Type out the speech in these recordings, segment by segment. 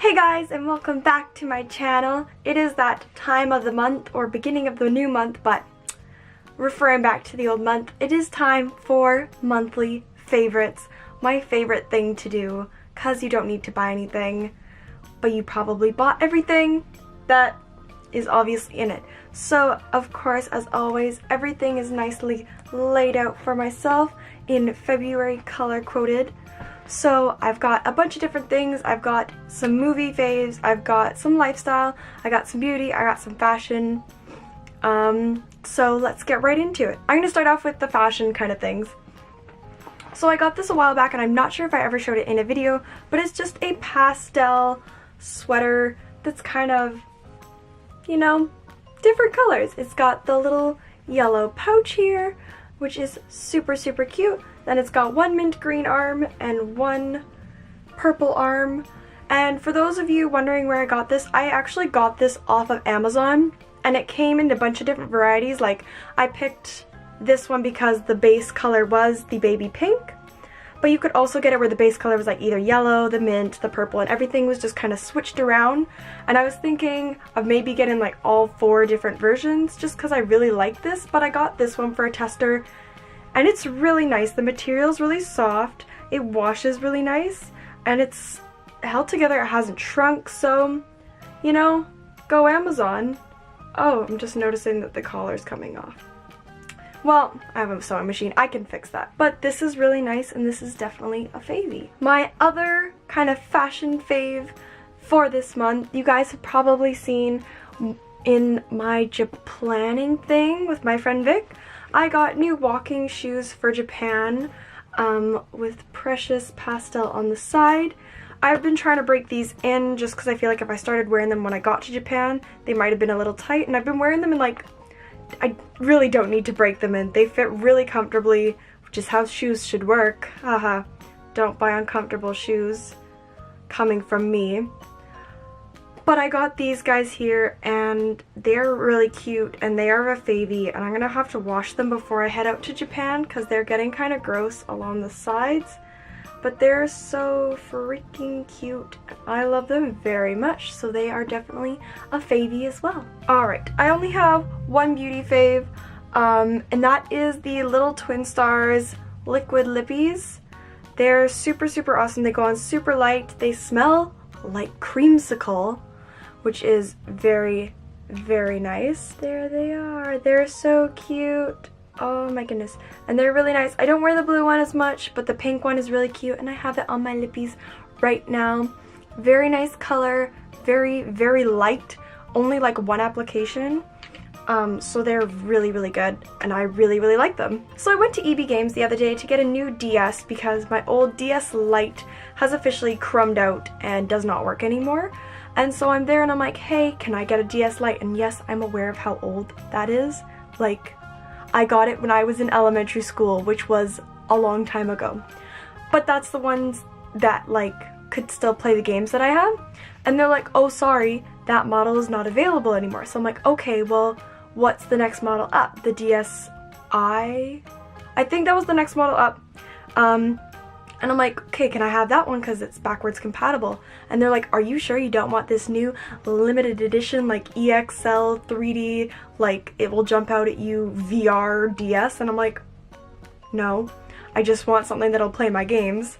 Hey guys, and welcome back to my channel. It is that time of the month, or beginning of the new month, but referring back to the old month, it is time for monthly favorites. My favorite thing to do, cause you don't need to buy anything, but you probably bought everything that is obviously in it. So of course, as always, everything is nicely laid out for myself in February color coded. So I've got a bunch of different things. I've got some movie faves, I've got some lifestyle, I got some beauty, I got some fashion. So let's get right into it. I'm gonna start off with the fashion kind of things. So I got this a while back and I'm not sure if I ever showed it in a video, but it's just a pastel sweater that's kind of, you know, different colors. It's got the little yellow pouch here, which is super cute. Then it's got one mint green arm and one purple arm. And for those of you wondering where I got this, I actually got this off of Amazon, and it came in a bunch of different varieties. Like, I picked this one because the base color was the baby pink, but you could also get it where the base color was like either yellow, the mint, the purple, and everything was just kind of switched around. And I was thinking of maybe getting like all 4 different versions just because I really like this, but I got this one for a tester. And it's really nice. The material's really soft, it washes really nice, and it's held together, it hasn't shrunk, so, you know, go Amazon. Oh, I'm just noticing that the collar's coming off. Well, I have a sewing machine, I can fix that. But this is really nice, and this is definitely a favie. My other kind of fashion fave for this month, you guys have probably seen in my Japanning thing with my friend Vic. I got new walking shoes for Japan with precious pastel on the side. I've been trying to break these in just because I feel like if I started wearing them when I got to Japan, they might have been a little tight, and I've been wearing them in like, I really don't need to break them in. They fit really comfortably, which is how shoes should work. Haha, don't buy uncomfortable shoes coming from me. But I got these guys here, and they're really cute, and they are a favie, and I'm gonna have to wash them before I head out to Japan because they're getting kind of gross along the sides. But they're so freaking cute. I love them very much, so they are definitely a favie as well. Alright, I only have one beauty fave, and that is the Little Twin Stars Liquid Lippies. They're super awesome. They go on super light. They smell like creamsicle, which is very nice. There they are. They're so cute. Oh my goodness. And they're really nice. I don't wear the blue one as much, but the pink one is really cute, and I have it on my lippies right now. Very nice color. Very light. Only like one application. So they're really good, and I really like them. So I went to EB Games the other day to get a new DS because my old DS Lite has officially crumbed out and does not work anymore. And so I'm there and I'm like, hey, can I get a DS Lite? And yes, I'm aware of how old that is. Like, I got it when I was in elementary school, which was a long time ago. But that's the ones that like could still play the games that I have. And they're like, oh sorry, that model is not available anymore. So I'm like, okay, well, what's the next model up? The DSi? I think that was the next model up. And I'm like, okay, can I have that one because it's backwards compatible? And they're like, are you sure you don't want this new limited edition like EXL 3D, like it will jump out at you VR DS? And I'm like, no, I just want something that'll play my games.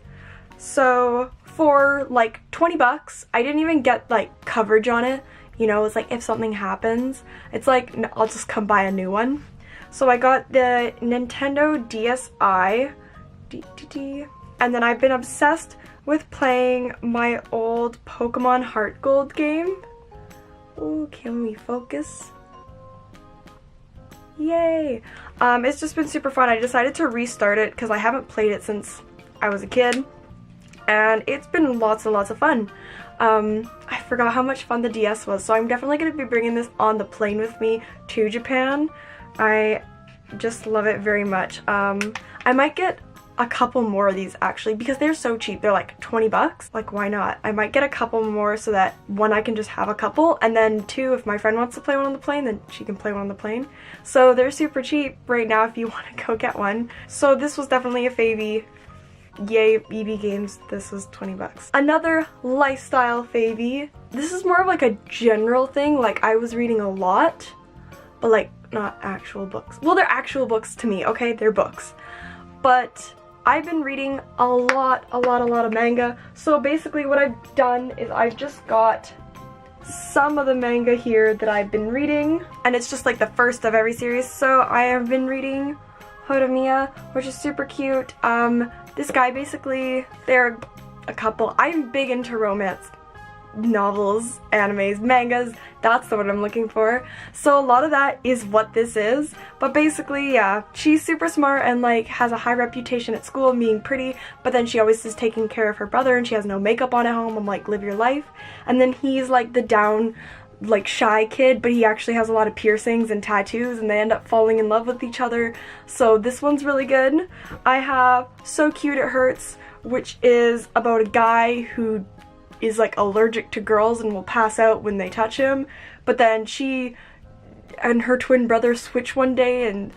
So for like 20 bucks, I didn't even get like coverage on it. You know, it's like if something happens, it's like, no, I'll just come buy a new one. So I got the Nintendo DSi. And then I've been obsessed with playing my old Pokemon Heart Gold game. Ooh, can we focus? Yay! It's just been super fun. I decided to restart it because I haven't played it since I was a kid. And it's been lots and lots of fun. I forgot how much fun the DS was, so I'm definitely going to be bringing this on the plane with me to Japan. I just love it very much. I might get a couple more of these actually because they're so cheap. They're like 20 bucks. Like, why not? I might get a couple more so that one, I can just have a couple, and then two, if my friend wants to play one on the plane, then she can play one on the plane. So they're super cheap right now if you want to go get one. So this was definitely a favie Yay, EB Games, this was 20 bucks. Another lifestyle favy. This is more of like a general thing, like I was reading a lot, but like not actual books. Well, they're actual books to me, okay? They're books. But I've been reading a lot of manga. So basically what I've done is I've just got some of the manga here that I've been reading, and it's just like the first of every series. So I have been reading Horimiya, which is super cute. This guy, basically, they're a couple. I'm big into romance novels, animes, mangas, that's the word I'm looking for. So a lot of that is what this is, but basically, yeah, she's super smart and like has a high reputation at school of being pretty, but then she always is taking care of her brother and she has no makeup on at home. I'm like, live your life. And then he's like the down, like shy kid, but he actually has a lot of piercings and tattoos, and they end up falling in love with each other. So this one's really good. I have So Cute It Hurts, which is about a guy who is like allergic to girls and will pass out when they touch him, but then she and her twin brother switch one day, and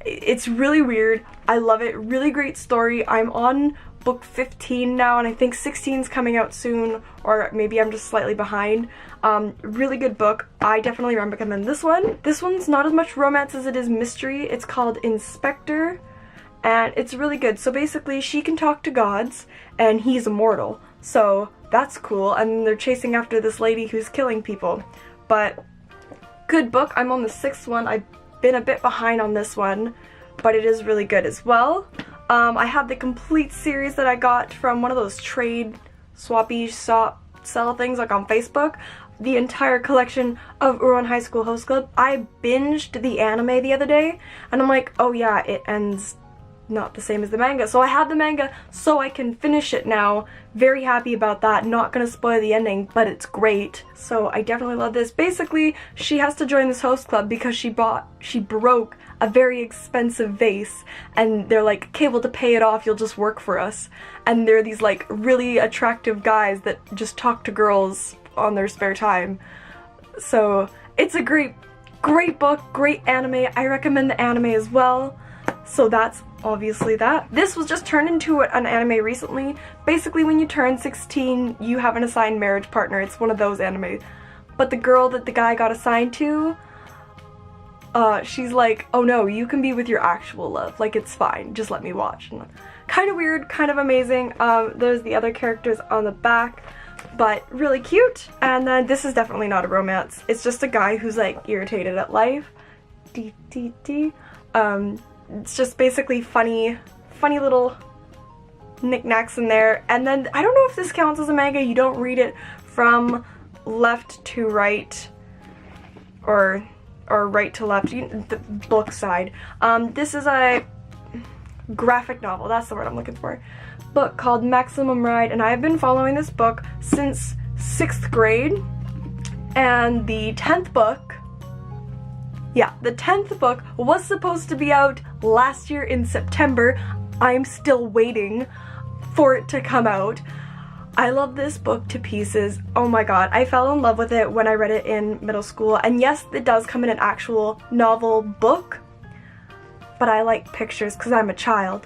it's really weird. I love it. Really great story. I'm on book 15 now, and I think 16 is coming out soon, or maybe I'm just slightly behind. Really good book. I definitely recommend this one. This one's not as much romance as it is mystery. It's called Inspector, and it's really good. So basically, she can talk to gods, and he's immortal. So that's cool, and they're chasing after this lady who's killing people. But good book. I'm on the 6th one. I've been a bit behind on this one, but it is really good as well. I have the complete series that I got from one of those trade swappy sell things like on Facebook. The entire collection of Uron High School Host Club. I binged the anime the other day, and I'm like, oh yeah, it ends not the same as the manga. So I have the manga so I can finish it now. Very happy about that. Not gonna spoil the ending, but it's great. So I definitely love this. Basically, she has to join this host club because she broke a very expensive vase, and they're like, okay, well, to pay it off, you'll just work for us. And they're these like really attractive guys that just talk to girls on their spare time. So it's a great book, great anime. I recommend the anime as well. So that's obviously that. This was just turned into an anime recently. Basically, when you turn 16, you have an assigned marriage partner. It's one of those anime. But the girl that the guy got assigned to, she's like, oh no, you can be with your actual love. Like, it's fine. Just let me watch. Kind of weird, kind of amazing. There's the other characters on the back, but really cute. And then this is definitely not a romance. It's just a guy who's like irritated at life. It's just basically funny little knickknacks in there. And then I don't know if this counts as a manga. You don't read it from left to right or right to left, the book side. This is a graphic novel, that's the word I'm looking for, book called Maximum Ride, and I've been following this book since 6th grade, and the 10th book, yeah, the 10th book was supposed to be out last year in September. I'm still waiting for it to come out. I love this book to pieces. Oh my god, I fell in love with it when I read it in middle school. And yes, it does come in an actual novel book, but I like pictures because I'm a child.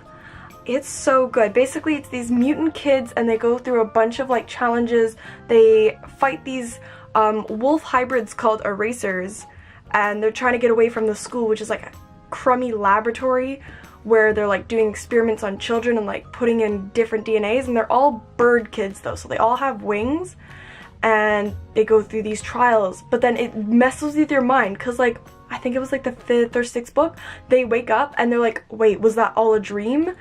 It's so good. Basically, it's these mutant kids and they go through a bunch of like challenges. They fight these wolf hybrids called erasers, and they're trying to get away from the school, which is like a crummy laboratory where they're like doing experiments on children and like putting in different DNAs, and they're all bird kids though, so they all have wings and they go through these trials, but then it messes with your mind because like I think it was like the 5th or 6th book, they wake up and they're like, wait, was that all a dream?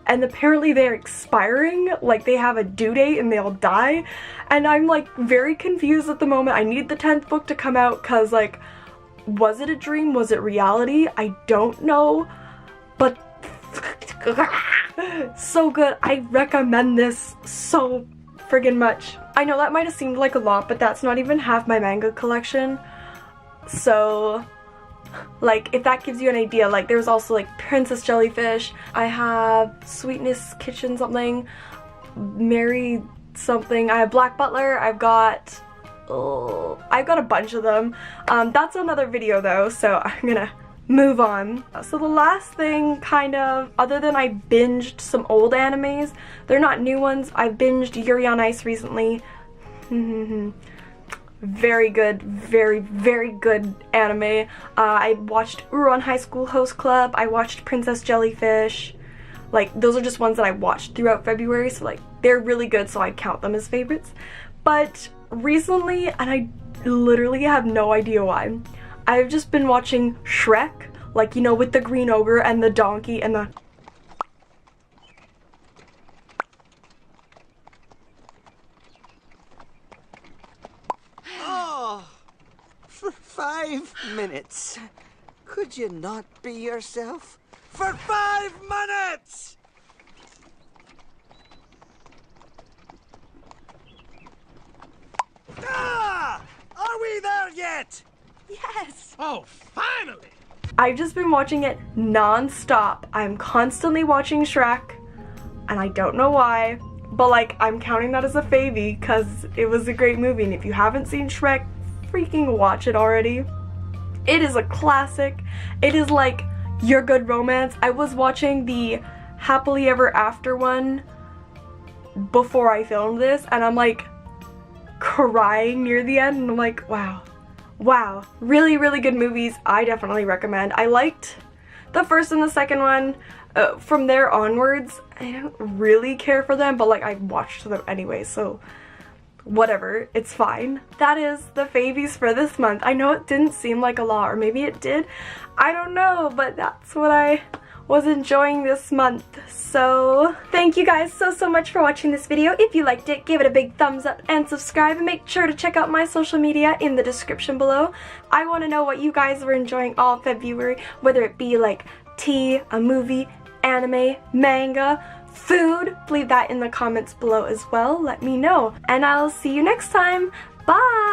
And apparently they're expiring, like they have a due date and they all die, and I'm like very confused at the moment. I need the 10th book to come out because like, was it a dream? Was it reality? I don't know, but so good. I recommend this so friggin' much. I know that might have seemed like a lot, but that's not even half my manga collection. So like, if that gives you an idea, like there's also like Princess Jellyfish. I have Sweetness Kitchen something, Mary something. I have Black Butler. I've got a bunch of them. That's another video though, so I'm gonna move on. So the last thing, kind of, other than I binged some old animes, they're not new ones, I binged Yuri on Ice recently. Very good, very, very good anime. I watched Uruan High School Host Club, I watched Princess Jellyfish. Like, those are just ones that I watched throughout February, so like, they're really good, so I'd count them as favorites. But recently, and I literally have no idea why, I've just been watching Shrek, like, you know, with the green ogre and the donkey and the... Oh, for 5 minutes. Could you not be yourself? For 5 minutes! Ah! Are we there yet? Yes! Oh, finally! I've just been watching it non-stop. I'm constantly watching Shrek, and I don't know why, but like, I'm counting that as a favy because it was a great movie, and if you haven't seen Shrek, freaking watch it already. It is a classic. It is like your good romance. I was watching the Happily Ever After one before I filmed this, and I'm like crying near the end, and I'm like, wow. Wow, really, really good movies. I definitely recommend. I liked the first and the second one. From there onwards, I don't really care for them, but like, I watched them anyway, so whatever, it's fine. That is the favies for this month. I know it didn't seem like a lot, or maybe it did. I don't know, but that's what I was enjoying this month. So thank you guys so much for watching this video. If you liked it, give it a big thumbs up and subscribe, and make sure to check out my social media in the description below. I want to know what you guys were enjoying all February, whether it be like tea, a movie, anime, manga, food. Leave that in the comments below as well. Let me know, and I'll see you next time. Bye!